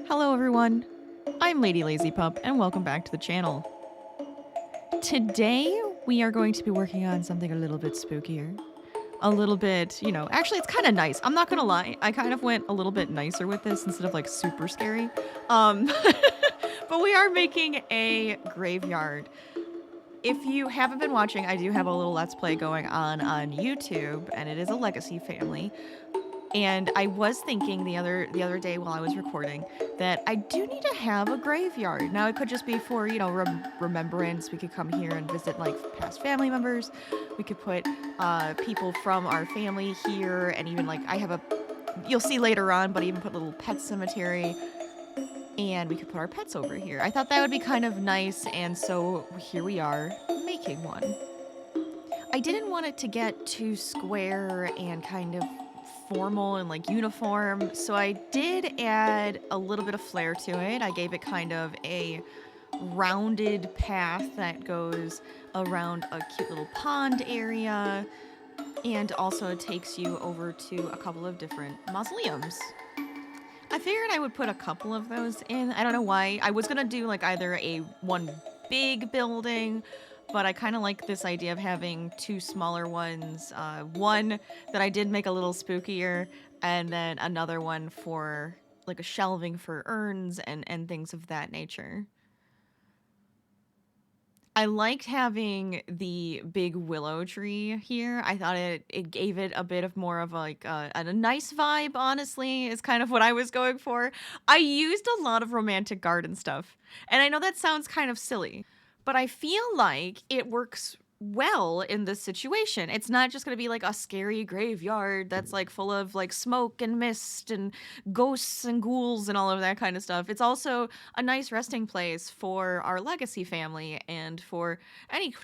Hello everyone, I'm LadyLazyPup and welcome back to the channel. Today we are going to be working on something a little bit spookier. A little bit, actually it's kind of nice. I'm not gonna lie, I kind of went a little bit nicer with this instead of like super scary. But we are making a graveyard. If you haven't been watching, I do have a little Let's Play going on YouTube, and it is a legacy family. And I was thinking the other day while I was recording that I do need to have a graveyard. Now it could just be for, remembrance. We could come here and visit like past family members. We could put people from our family here, and even like you'll see later on, but even put a little pet cemetery. And we could put our pets over here. I thought that would be kind of nice, and so here we are making one. I didn't want it to get too square and kind of formal and like uniform, so I did add a little bit of flair to it. I gave it kind of a rounded path that goes around a cute little pond area, and also it takes you over to a couple of different mausoleums. I figured I would put a couple of those in. I don't know why. I was gonna do like either one big building, but I kind of like this idea of having two smaller ones. One that I did make a little spookier, and then another one for like a shelving for urns and things of that nature. I liked having the big willow tree here. I thought it gave it a bit of more of like a nice vibe, honestly, is kind of what I was going for. I used a lot of romantic garden stuff, and I know that sounds kind of silly, but I feel like it works well in this situation. It's not just going to be like a scary graveyard that's like full of like smoke and mist and ghosts and ghouls and all of that kind of stuff. It's also a nice resting place for our legacy family and for any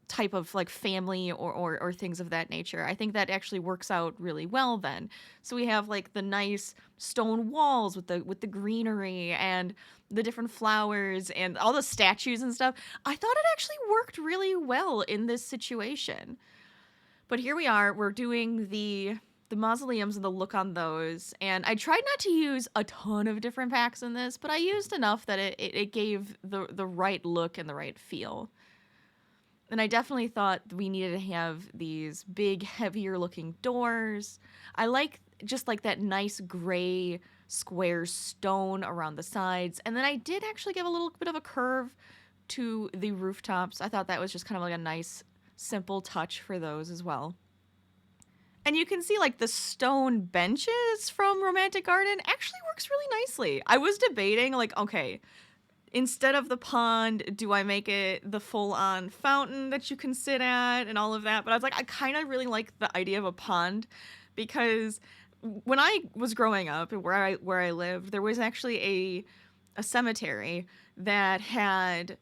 type of like family or things of that nature. I think that actually works out really well then. So we have like the nice stone walls with the greenery and the different flowers and all the statues and stuff. I thought it actually worked really well in this situation. But here we are, we're doing the mausoleums and the look on those, and I tried not to use a ton of different packs in this, but I used enough that it gave the right look and the right feel. And I definitely thought we needed to have these big, heavier looking doors. I like just like that nice gray square stone around the sides. And then I did actually give a little bit of a curve to the rooftops. I thought that was just kind of like a nice, simple touch for those as well. And you can see like the stone benches from Romantic Garden actually works really nicely. I was debating like, okay, instead of the pond, do I make it the full-on fountain that you can sit at and all of that? But I was like, I kind of really like the idea of a pond, because when I was growing up and where I lived, there was actually a cemetery that had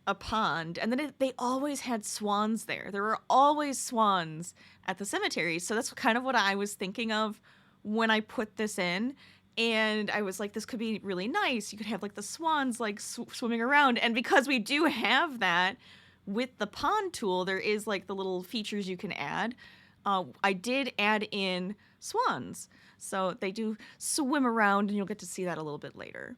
a pond, and then they always had swans there. There were always swans at the cemetery, so that's kind of what I was thinking of when I put this in. And I was like, this could be really nice. You could have like the swans like swimming around. And because we do have that with the pond tool, there is like the little features you can add. I did add in swans, so they do swim around, and you'll get to see that a little bit later.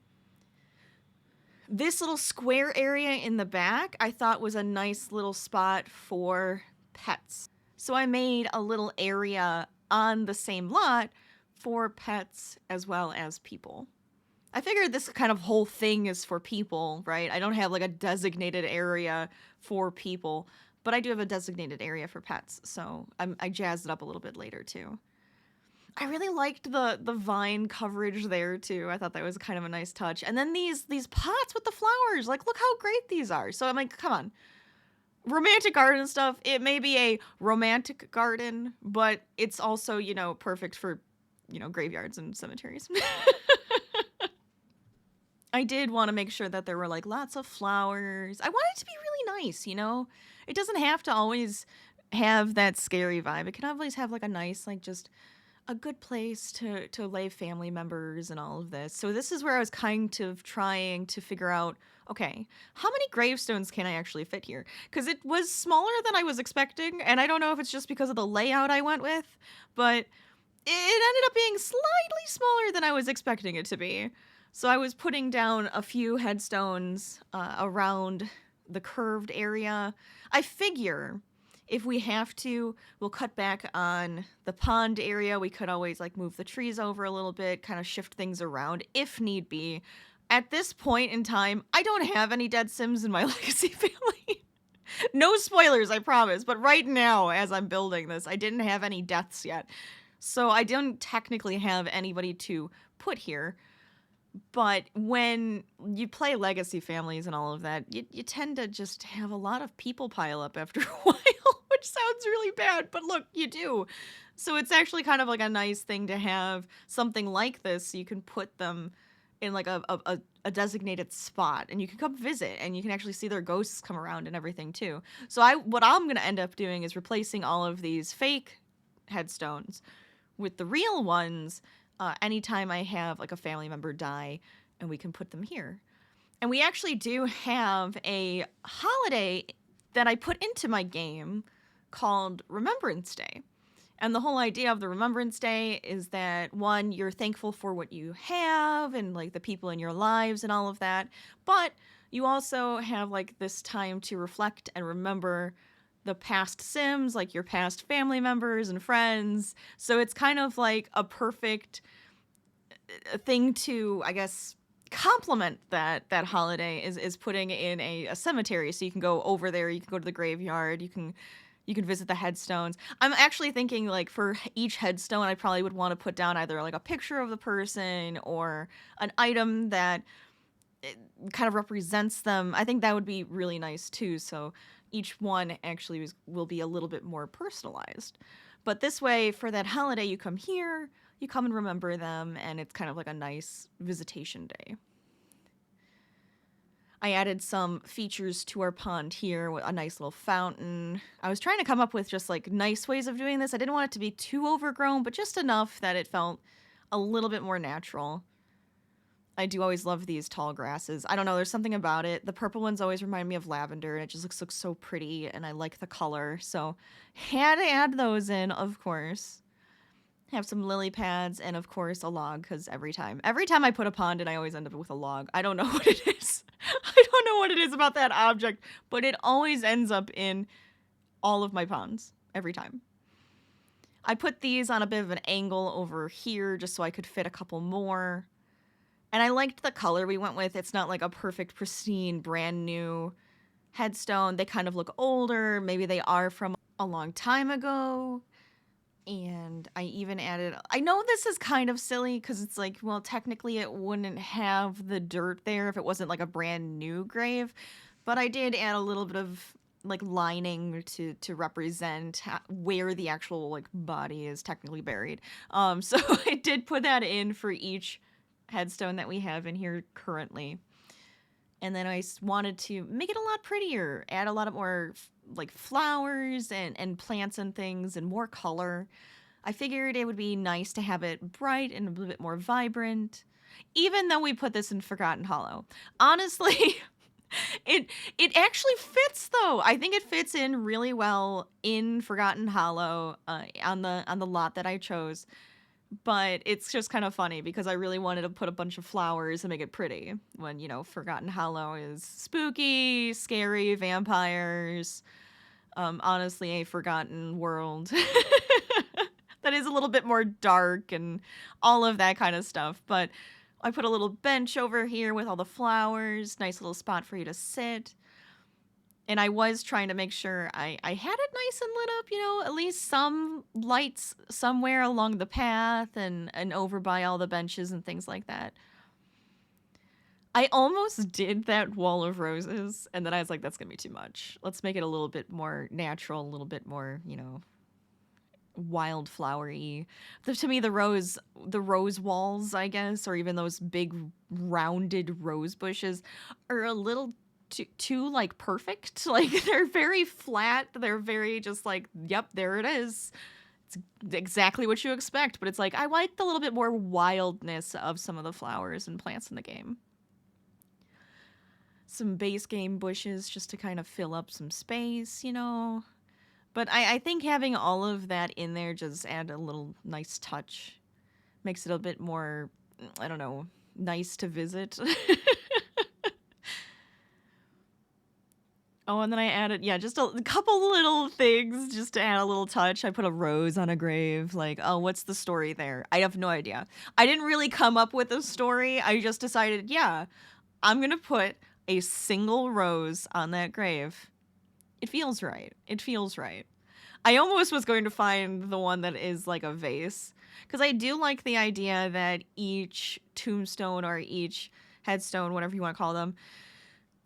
This little square area in the back I thought was a nice little spot for pets. So I made a little area on the same lot for pets as well as people. I figured this kind of whole thing is for people, right? I don't have like a designated area for people, but I do have a designated area for pets, so I jazzed it up a little bit later too. I really liked the vine coverage there too. I thought that was kind of a nice touch. And then these pots with the flowers, like look how great these are. So I'm like, come on. Romantic garden stuff, it may be a romantic garden, but it's also, perfect for graveyards and cemeteries. I did want to make sure that there were like lots of flowers. I want it to be really nice, It doesn't have to always have that scary vibe. It can always have like a nice, like just a good place to lay family members and all of this. So this is where I was kind of trying to figure out, okay, how many gravestones can I actually fit here? Because it was smaller than I was expecting, and I don't know if it's just because of the layout I went with, but it ended up being slightly smaller than I was expecting it to be. So I was putting down a few headstones around the curved area. I figure if we have to, we'll cut back on the pond area. We could always like move the trees over a little bit, kind of shift things around if need be. At this point in time, I don't have any dead Sims in my legacy family. No spoilers, I promise. But right now, as I'm building this, I didn't have any deaths yet. So I don't technically have anybody to put here. But when you play legacy families and all of that, you tend to just have a lot of people pile up after a while, which sounds really bad, but look, you do. So it's actually kind of like a nice thing to have something like this so you can put them in like a designated spot and you can come visit and you can actually see their ghosts come around and everything too. So what I'm going to end up doing is replacing all of these fake headstones with the real ones anytime I have like a family member die, and we can put them here. And we actually do have a holiday that I put into my game called Remembrance Day. And the whole idea of the Remembrance Day is that, one, you're thankful for what you have and like the people in your lives and all of that, but you also have like this time to reflect and remember the past Sims, like your past family members and friends. So it's kind of like a perfect thing to, I guess, complement that holiday is putting in a cemetery. So you can go over there, you can go to the graveyard, you can visit the headstones. I'm actually thinking like for each headstone, I probably would want to put down either like a picture of the person or an item that kind of represents them. I think that would be really nice too. So each one actually will be a little bit more personalized. But this way, for that holiday, you come here, you come and remember them, and it's kind of like a nice visitation day. I added some features to our pond here with a nice little fountain. I was trying to come up with just like nice ways of doing this. I didn't want it to be too overgrown, but just enough that it felt a little bit more natural. I do always love these tall grasses. I don't know, there's something about it. The purple ones always remind me of lavender, and it just looks so pretty, and I like the color. So had to add those in, of course. Have some lily pads, and of course a log, because every time I put a pond in, I always end up with a log. I don't know what it is. I don't know what it is about that object, but it always ends up in all of my ponds, every time. I put these on a bit of an angle over here just so I could fit a couple more. And I liked the color we went with. It's not like a perfect, pristine, brand new headstone. They kind of look older. Maybe they are from a long time ago. And I even added, I know this is kind of silly because it's like, well, technically it wouldn't have the dirt there if it wasn't like a brand new grave. But I did add a little bit of like lining to represent where the actual like body is technically buried. So I did put that in for each headstone that we have in here currently. And then I wanted to make it a lot prettier, add a lot of more like flowers and plants and things and more color. I figured it would be nice to have it bright and a little bit more vibrant, even though we put this in Forgotten Hollow. Honestly, it actually fits though. I think it fits in really well in Forgotten Hollow on the lot that I chose. But it's just kind of funny because I really wanted to put a bunch of flowers and make it pretty when, you know, Forgotten Hollow is spooky, scary, vampires, honestly, a forgotten world that is a little bit more dark and all of that kind of stuff. But I put a little bench over here with all the flowers, nice little spot for you to sit. And I was trying to make sure I had it nice and lit up, you know, at least some lights somewhere along the path and over by all the benches and things like that. I almost did that wall of roses, and then I was like, that's going to be too much. Let's make it a little bit more natural, a little bit more, you know, wildflowery. To me, the rose walls, I guess, or even those big rounded rose bushes are a little too like perfect. Like they're very flat. They're very just like, yep, there it is. It's exactly what you expect. But it's like, I like the little bit more wildness of some of the flowers and plants in the game. Some base game bushes just to kind of fill up some space, you know. But I think having all of that in there just add a little nice touch. Makes it a bit more, I don't know, nice to visit. Oh, and then I added, yeah, just a couple little things just to add a little touch. I put a rose on a grave. Like, oh, what's the story there? I have no idea. I didn't really come up with a story. I just decided, yeah, I'm going to put a single rose on that grave. It feels right. It feels right. I almost was going to find the one that is like a vase, because I do like the idea that each tombstone or each headstone, whatever you want to call them,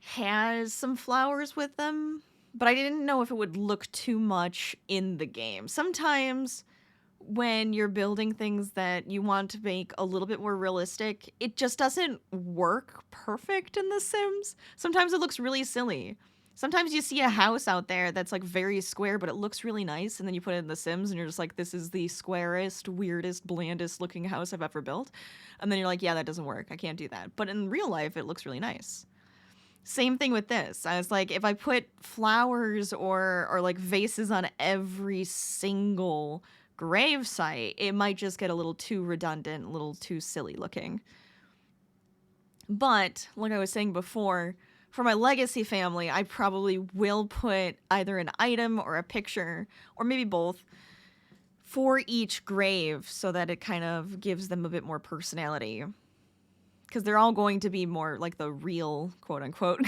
has some flowers with them, but I didn't know if it would look too much in the game. Sometimes when you're building things that you want to make a little bit more realistic, it just doesn't work perfect in The Sims. Sometimes it looks really silly. Sometimes you see a house out there that's like very square, but it looks really nice, and then you put it in The Sims and you're just like, this is the squarest, weirdest, blandest looking house I've ever built. And then you're like, yeah, that doesn't work. I can't do that. But in real life, it looks really nice. Same thing with this. I was like, if I put flowers or like vases on every single grave site, it might just get a little too redundant, a little too silly looking. But like I was saying before, for my legacy family, I probably will put either an item or a picture, or maybe both, for each grave so that it kind of gives them a bit more personality. Because they're all going to be more like the real, quote unquote,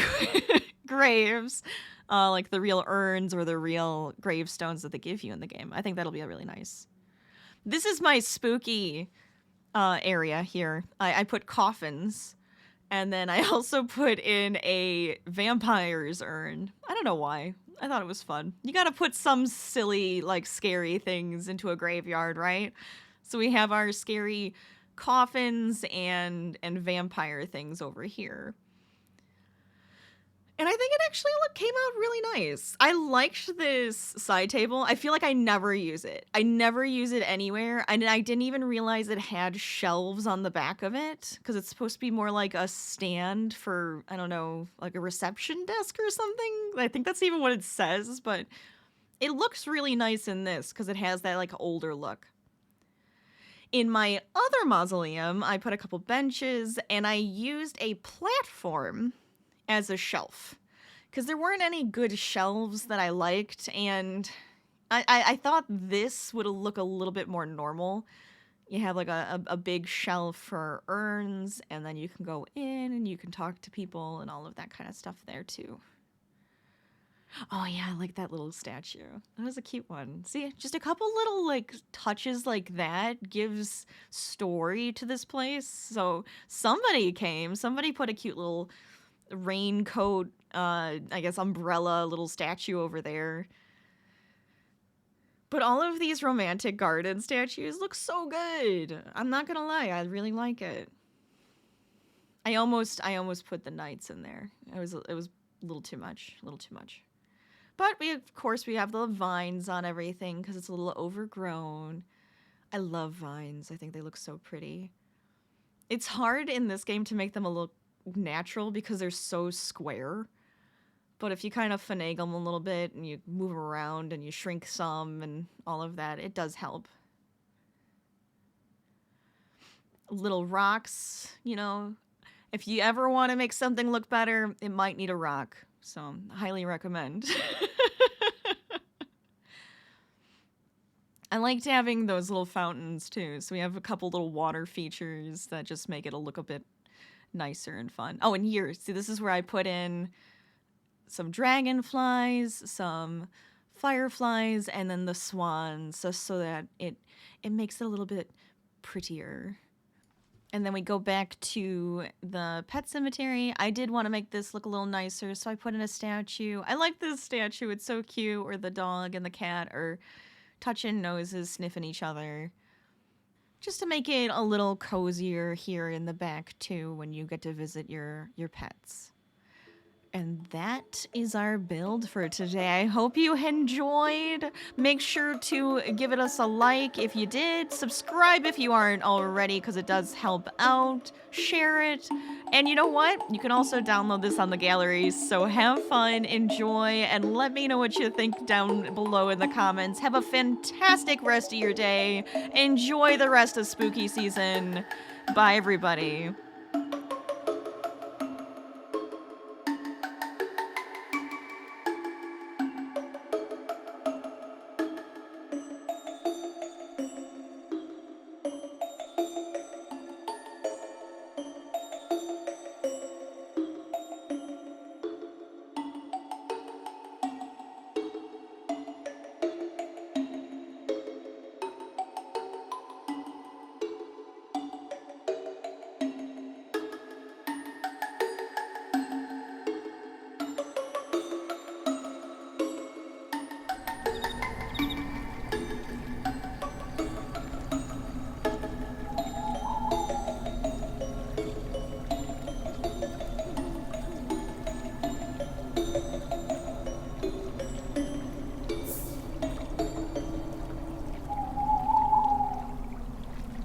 graves, like the real urns or the real gravestones that they give you in the game. I think that'll be really nice. This is my spooky area here. I put coffins, and then I also put in a vampire's urn. I don't know why. I thought it was fun. You gotta put some silly, like, scary things into a graveyard, right? So we have our scary coffins and vampire things over here. And I think it actually came out really nice. I liked this side table. I feel like I never use it. I never use it anywhere. And I didn't even realize it had shelves on the back of it, because it's supposed to be more like a stand for, I don't know, like a reception desk or something. I think that's even what it says, but it looks really nice in this because it has that like older look. In my other mausoleum, I put a couple benches and I used a platform as a shelf, because there weren't any good shelves that I liked, and I thought this would look a little bit more normal. You have like a big shelf for urns, and then you can go in and you can talk to people and all of that kind of stuff there too. Oh yeah, I like that little statue. That was a cute one. See, just a couple little like touches like that gives story to this place. So somebody put a cute little raincoat, I guess umbrella little statue over there. But all of these romantic garden statues look so good. I'm not gonna lie, I really like it. I almost put the knights in there. It was a little too much, But of course we have the vines on everything because it's a little overgrown. I love vines. I think they look so pretty. It's hard in this game to make them look natural because they're so square. But if you kind of finagle them a little bit and you move around and you shrink some and all of that, it does help. Little rocks, you know. If you ever want to make something look better, it might need a rock. So, highly recommend. I liked having those little fountains too. So we have a couple little water features that just make it look a bit nicer and fun. Oh, and here, see, this is where I put in some dragonflies, some fireflies, and then the swans, just so that it makes it a little bit prettier. And then we go back to the pet cemetery. I did want to make this look a little nicer, so I put in a statue. I like this statue. It's so cute. Or the dog and the cat are touching noses, sniffing each other. Just to make it a little cozier here in the back, too, when you get to visit your pets. And that is our build for today. I hope you enjoyed. Make sure to give it us a like if you did. Subscribe if you aren't already, because it does help out. Share it. And you know what? You can also download this on the galleries. So have fun, enjoy, and let me know what you think down below in the comments. Have a fantastic rest of your day. Enjoy the rest of spooky season. Bye, everybody.